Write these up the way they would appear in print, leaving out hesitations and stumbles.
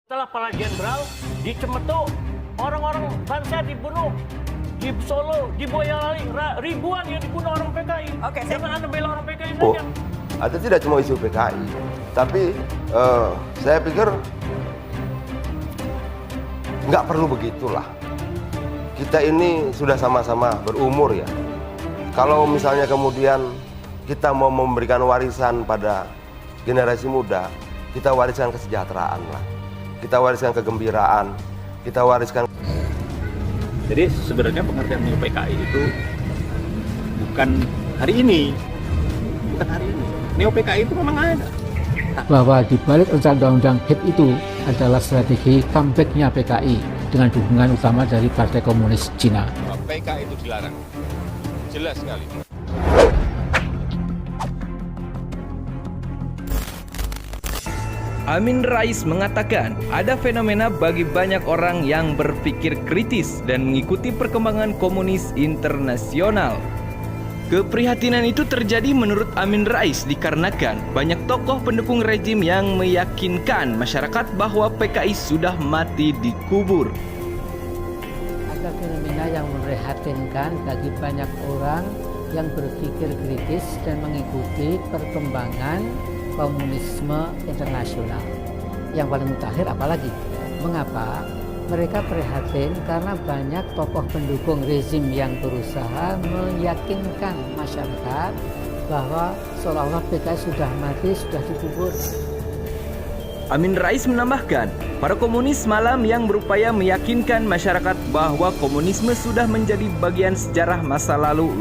Setelah para jenderal di Cemetu, orang-orang bangsa dibunuh. Di Solo, di Boyolali, ribuan yang dibunuh orang PKI. Oke, Jangan Anda bela orang PKI Oh, saja. atau tidak cuma isu PKI, tapi saya pikir nggak perlu begitulah. Kita ini sudah sama-sama berumur ya. Kalau misalnya kemudian kita mau memberikan warisan pada generasi muda, kita wariskan kesejahteraan lah. Kita wariskan kegembiraan, kita wariskan. Jadi sebenarnya pengertian Neo PKI itu bukan hari ini. Neo PKI itu memang ada. Bahwa di balik rencana undang-undang HIP itu adalah strategi comeback-nya PKI dengan dukungan utama dari Partai Komunis Cina. PKI itu dilarang. Jelas sekali. Amin Rais mengatakan ada fenomena bagi banyak orang yang berpikir kritis dan mengikuti perkembangan komunis internasional. Keprihatinan itu terjadi menurut Amin Rais dikarenakan banyak tokoh pendukung rejim yang meyakinkan masyarakat bahwa PKI sudah mati dikubur. Ada fenomena yang memprihatinkan bagi banyak orang yang berpikir kritis dan mengikuti perkembangan komunisme internasional. Yang paling mutakhir apalagi? Mengapa? Mereka prihatin karena banyak tokoh pendukung rezim yang berusaha meyakinkan masyarakat bahwa seolah-olah PKI sudah mati, sudah dikubur. Amin Rais menambahkan, para komunis malam yang berupaya meyakinkan masyarakat bahwa komunisme sudah menjadi bagian sejarah masa lalu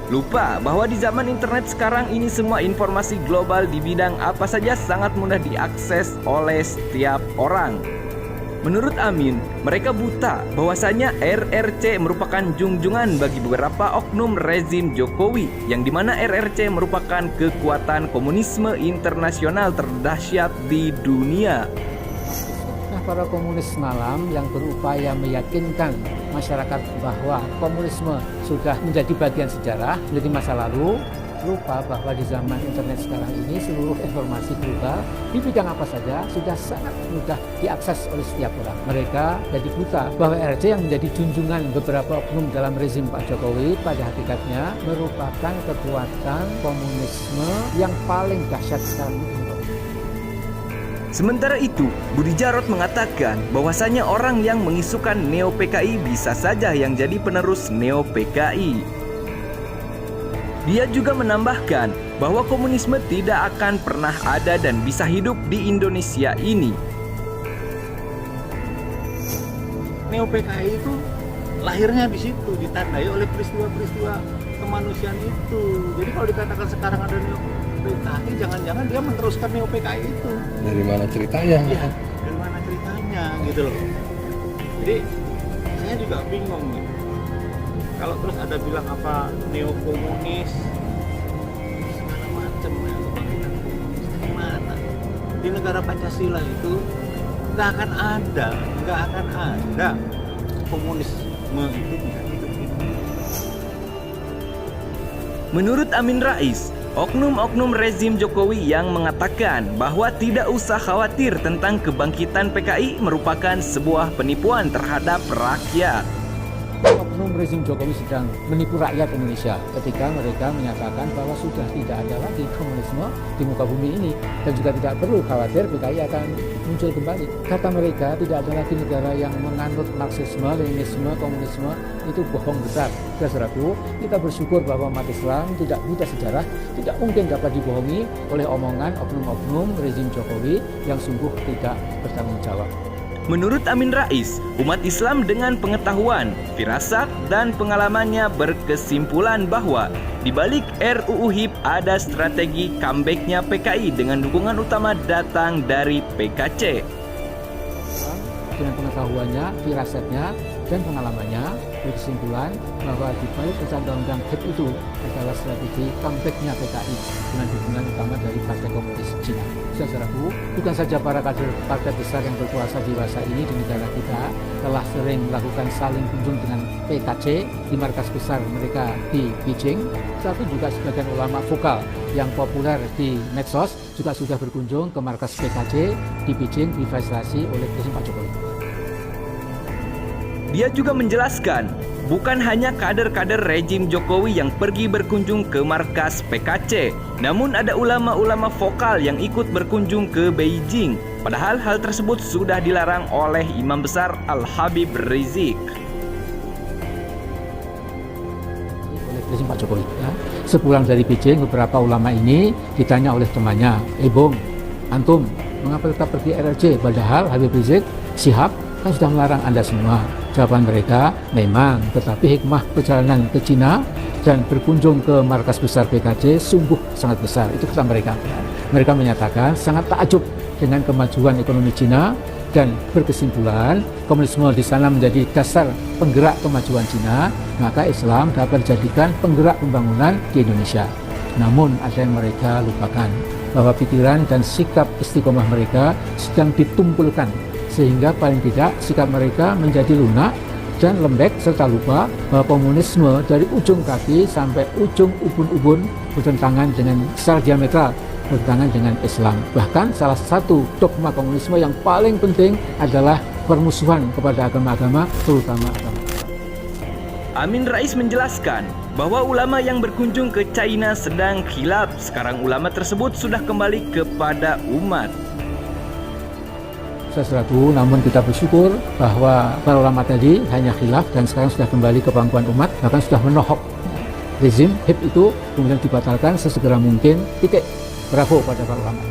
Lupa bahwa di zaman internet sekarang ini semua informasi global di bidang apa saja sangat mudah diakses oleh setiap orang. Menurut Amin, mereka buta bahwasanya RRC merupakan junjungan bagi beberapa oknum rezim Jokowi, yang dimana RRC merupakan kekuatan komunisme internasional terdahsyat di dunia. Para komunis malam yang berupaya meyakinkan masyarakat bahwa komunisme sudah menjadi bagian sejarah, menjadi masa lalu, lupa bahwa di zaman internet sekarang ini seluruh informasi global di bidang apa saja sudah sangat mudah diakses oleh setiap orang. Mereka jadi buta bahwa RRC yang menjadi junjungan beberapa oknum dalam rezim Pak Jokowi pada hakikatnya merupakan kekuatan komunisme yang paling dahsyat sekarang ini. Sementara itu, Budi Jarot mengatakan bahwasanya orang yang mengisukan Neo PKI bisa saja yang jadi penerus Neo PKI. Dia juga menambahkan bahwa komunisme tidak akan pernah ada dan bisa hidup di Indonesia ini. Neo PKI itu lahirnya di situ, ditandai oleh peristiwa-peristiwa kemanusiaan itu. Jadi kalau dikatakan sekarang ada Neo PKI, jangan-jangan dia meneruskan Neo PKI itu. Dari mana ceritanya? Iya, dari mana ceritanya gitu loh. Jadi saya juga bingung nih. Kalau terus ada bilang apa neo komunis segala macam ya, kebangkitan komunis dari mana? Di negara Pancasila itu nggak akan ada komunisme itu nggak hidup. Menurut Amin Rais, oknum-oknum rezim Jokowi yang mengatakan bahwa tidak usah khawatir tentang kebangkitan PKI merupakan sebuah penipuan terhadap rakyat. Oknum rezim Jokowi sedang menipu rakyat Indonesia ketika mereka menyatakan bahwa sudah tidak ada lagi komunisme di muka bumi ini dan juga tidak perlu khawatir PKI akan muncul kembali. Kata mereka tidak ada lagi negara yang menganut Marxisme, Leninisme, komunisme, itu bohong besar. Saudaraku, kita bersyukur bahwa umat Islam tidak buta sejarah, tidak mungkin dapat dibohongi oleh omongan oknum-oknum rezim Jokowi yang sungguh tidak bertanggung jawab. Menurut Amin Rais, umat Islam dengan pengetahuan, firasat, dan pengalamannya berkesimpulan bahwa di balik RUU HIP ada strategi comeback-nya PKI dengan dukungan utama datang dari PKC. Dengan pengetahuannya, firasatnya, Dan pengalamannya berkesimpulan bahwa di balik rencana undang-undang HIP itu adalah strategi comeback-nya PKI dengan dukungan utama dari Partai Komunis Cina. Saudaraku, bukan saja para kader partai besar yang berkuasa dewasa ini di negara kita telah sering melakukan saling kunjung dengan PKC di markas besar mereka di Beijing, tapi juga sebagian ulama vokal yang populer di medsos juga sudah berkunjung ke markas PKC di Beijing difasilitasi oleh Presiden Pak Jokowi. Dia juga menjelaskan, bukan hanya kader-kader rejim Jokowi yang pergi berkunjung ke markas PKC, namun ada ulama-ulama vokal yang ikut berkunjung ke Beijing. Padahal hal tersebut sudah dilarang oleh Imam Besar Al-Habib Rizik. Oleh Presiden Pak Jokowi. Ya. Sepulang dari Beijing, beberapa ulama ini ditanya oleh temannya, Bung, antum, mengapa tetap pergi RRC? Padahal Habib Rizik Syihab kan sudah melarang Anda semua. Jawaban mereka, memang, tetapi hikmah perjalanan ke Cina dan berkunjung ke markas besar PKC sungguh sangat besar. Itu kata mereka. Mereka menyatakan sangat takjub dengan kemajuan ekonomi Cina dan berkesimpulan komunisme di sana menjadi dasar penggerak kemajuan Cina, maka Islam dapat dijadikan penggerak pembangunan di Indonesia. Namun ada yang mereka lupakan bahwa pikiran dan sikap istiqomah mereka sedang ditumpulkan, sehingga paling tidak sikap mereka menjadi lunak dan lembek, serta lupa bahwa komunisme dari ujung kaki sampai ujung ubun-ubun bertentangan dengan secara diametral bertentangan dengan Islam. Bahkan salah satu dogma komunisme yang paling penting adalah permusuhan kepada agama-agama, terutama agama. Amin Rais menjelaskan bahwa ulama yang berkunjung ke China sedang khilaf. Sekarang ulama tersebut sudah kembali kepada umat. Sesuatu, namun kita bersyukur bahwa para ulama tadi hanya khilaf dan sekarang sudah kembali ke pangkuan umat, bahkan sudah menohok rezim HIP itu kemudian dibatalkan sesegera mungkin. Titik. Bravo pada para ulama.